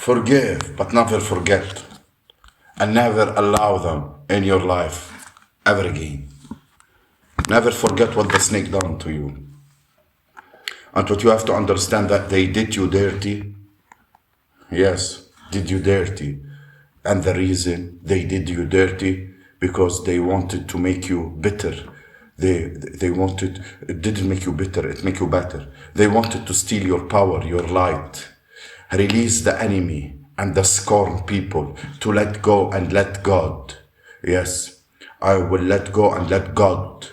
Forgive, but never forget. And never allow them in your life ever again. Never forget what the snake done to you. And what you have to understand that they did you dirty. Yes, did you dirty. And the reason they did you dirty, because they wanted to make you bitter. They wanted, it didn't make you bitter, it make you better. They wanted to steal your power, your light. Release the enemy and the scorn people to let go and let God. Yes, I will let go and let God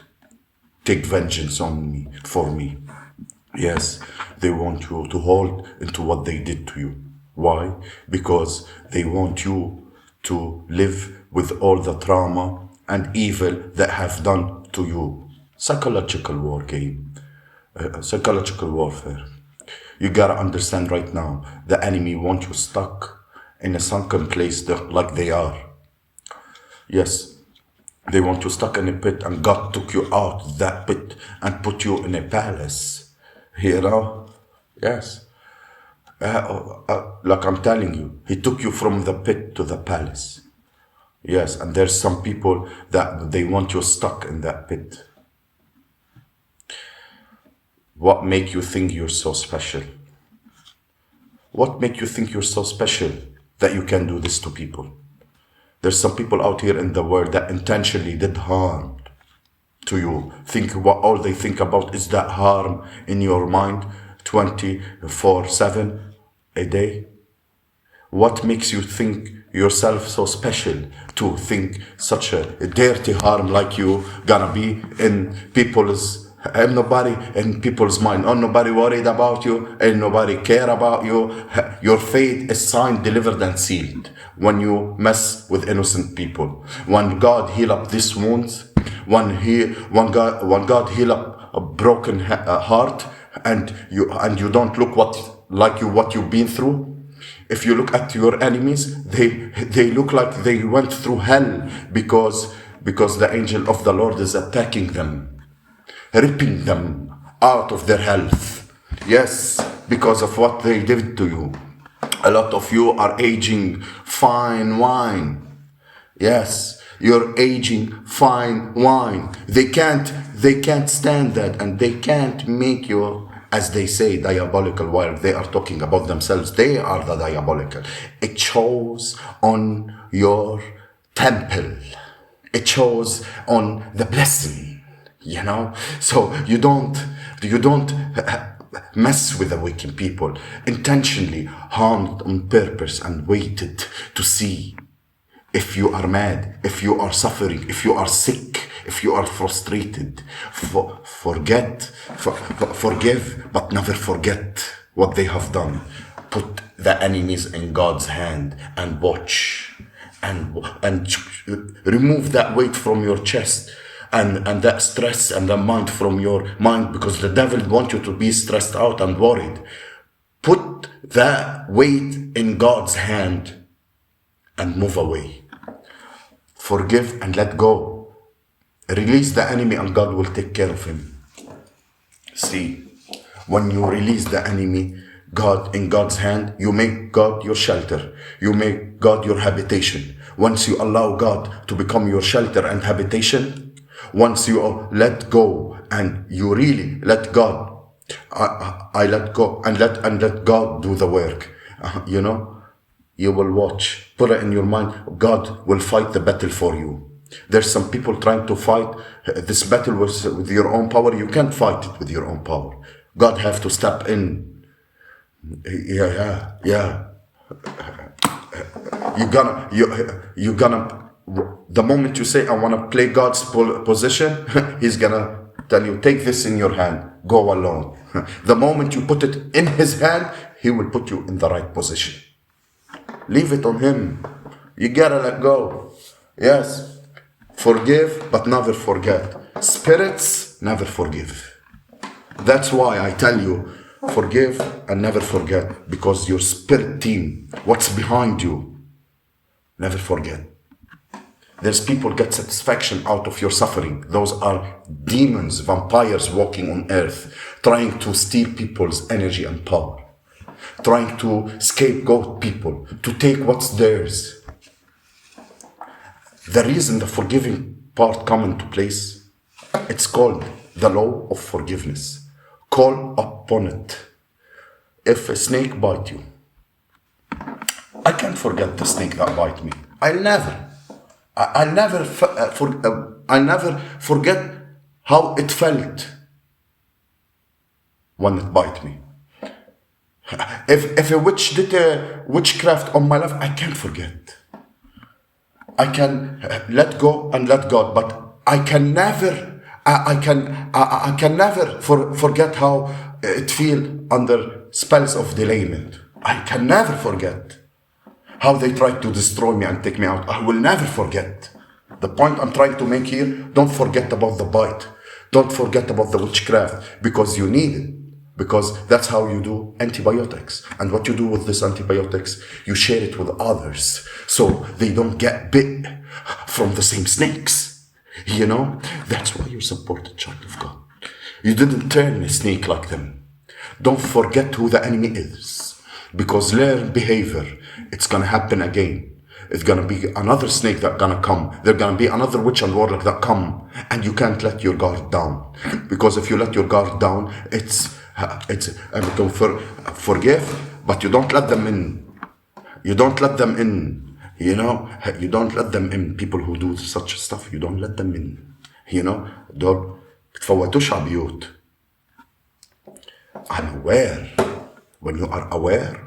take vengeance on me, for me. Yes, they want you to hold into what they did to you. Why? Because they want you to live with all the trauma and evil that have done to you. Psychological war game, psychological warfare. You gotta understand right now, the enemy want you stuck in a sunken place like they are. Yes, they want you stuck in a pit, and God took you out of that pit and put you in a palace. You know? Yes. Like I'm telling you, he took you from the pit to the palace. Yes, and there's some people that they want you stuck in that pit. What make you think you're so special? What make you think you're so special that you can do this to people? There's some people out here in the world that intentionally did harm to you. Think what all they think about is that harm in your mind 24/7 a day. What makes you think yourself so special to think such a dirty harm like you gonna be in people's, ain't nobody in people's mind, ain't nobody worried about you, ain't nobody care about you. Your fate is signed, delivered and sealed when you mess with innocent people. When God heal up these wounds, when God heal up a broken heart, and you don't look what you've been through. If you look at your enemies, they look like they went through hell because the angel of the Lord is attacking them, ripping them out of their health. Yes, because of what they did to you. A lot of you are aging fine wine. Yes, you're aging fine wine. They can't stand that, and they can't make you, as they say, diabolical, while they are talking about themselves. They are the diabolical. It shows on your temple. It shows on the blessing, you know? So you don't mess with the wicked people. Intentionally harmed on purpose and waited to see if you are mad, if you are suffering, if you are sick, if you are frustrated. Forgive, but never forget what they have done. Put the enemies in God's hand and watch, and remove that weight from your chest, and that stress and the mind from your mind, because the devil wants you to be stressed out and worried. Put that weight in God's hand and move away. Forgive and let go. Release the enemy and God will take care of him. See, when you release the enemy, God in God's hand, you make God your shelter. You make God your habitation. Once you allow God to become your shelter and habitation, once you let go and you really let God, I let go and let God do the work, you know. You will watch. Put it in your mind. God will fight the battle for you. There's some people trying to fight this battle with your own power. You can't fight it with your own power. God have to step in. Yeah. You're gonna. The moment you say I want to play God's position, He's gonna tell you, take this in your hand. Go alone. The moment you put it in His hand, He will put you in the right position. Leave it on Him. You gotta let go. Yes. Forgive, but never forget. Spirits never forgive. That's why I tell you, forgive and never forget. Because your spirit team, what's behind you, never forget. There's people get satisfaction out of your suffering. Those are demons, vampires walking on earth, trying to steal people's energy and power. trying to scapegoat people, to take what's theirs. The reason the forgiving part come into place, it's called the law of forgiveness. Call upon it. If a snake bite you, I can't forget the snake that bite me. I'll never forget how it felt when it bite me. If a witch did a witchcraft on my life, I can't forget. I can let go and let God, but I can never forget how it feel under spells of delayment. I can never forget how they tried to destroy me and take me out. I will never forget. The point I'm trying to make here, don't forget about the bite. Don't forget about the witchcraft, because you need it. Because that's how you do antibiotics. And what you do with these antibiotics, you share it with others so they don't get bit from the same snakes. You know, that's why you're supported, child of God. You didn't turn a snake like them. Don't forget who the enemy is, because learned behavior, it's gonna happen again. It's gonna be another snake that gonna come. There's gonna be another witch and warlock that come, and you can't let your guard down. Because if you let your guard down, it's forgive, but you don't let them in. You don't let them in. You know, you don't let them in. People who do such stuff, you don't let them in. You know, دول تفوتوش على بيوت. I'm aware. When you are aware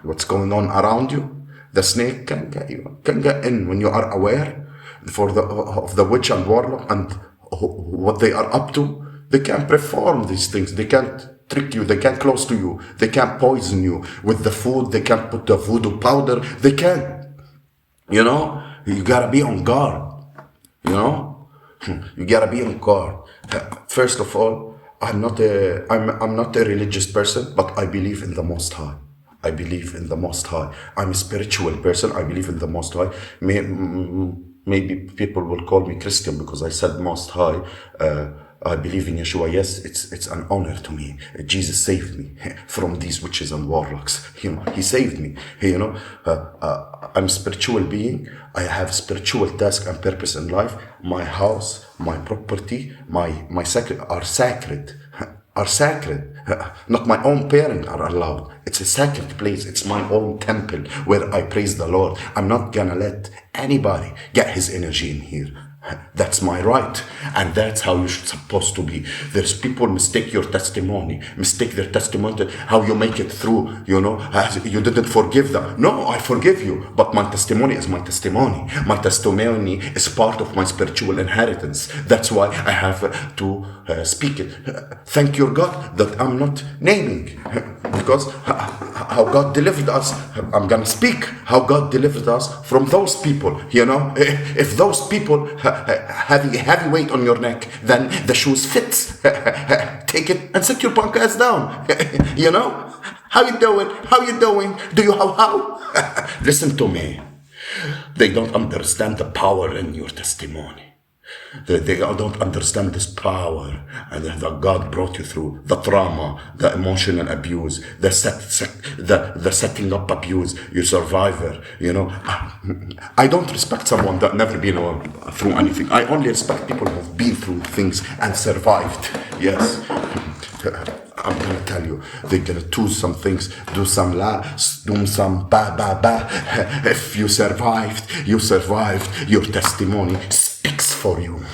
what's going on around you, the snake can get in. When you are aware of the witch and warlock and what they are up to, they can perform these things. They can't trick you. They can't close to you. They can't poison you with the food. They can't put the voodoo powder. They can't. You know, you gotta be on guard. You know, you gotta be on guard. First of all, I'm not a religious person, but I believe in the Most High. I believe in the Most High. I'm a spiritual person. I believe in the Most High. Maybe people will call me Christian because I said Most High. I believe in Yeshua. Yes, it's an honor to me. Jesus saved me from these witches and warlocks. You know, He saved me. You know, I'm a spiritual being. I have spiritual task and purpose in life. My house, my property, my sacred are sacred. Are sacred. Not my own parents are allowed. It's a sacred place. It's my own temple where I praise the Lord. I'm not gonna let anybody get his energy in here. That's my right, and that's how you should supposed to be. There's people mistake your testimony, mistake their testimony, how you make it through, you know, you didn't forgive them. No, I forgive you, but my testimony is my testimony. My testimony is part of my spiritual inheritance. That's why I have to speak it. Thank your God that I'm not naming, because how God delivered us, I'm gonna speak how God delivered us from those people, you know. If those people have a heavy weight on your neck, then the shoes fits. Take it and sit your punk ass down. You know? How you doing? How you doing? Do you how? Listen to me. They don't understand the power in your testimony. They don't understand this power and that God brought you through, the trauma, the emotional abuse, the setting up abuse, your survivor, you know. I don't respect someone that never been through anything. I only respect people who've been through things and survived. Yes. I'm gonna tell you, they're gonna do some things, do some do some ba. If you survived, your testimony speaks for you.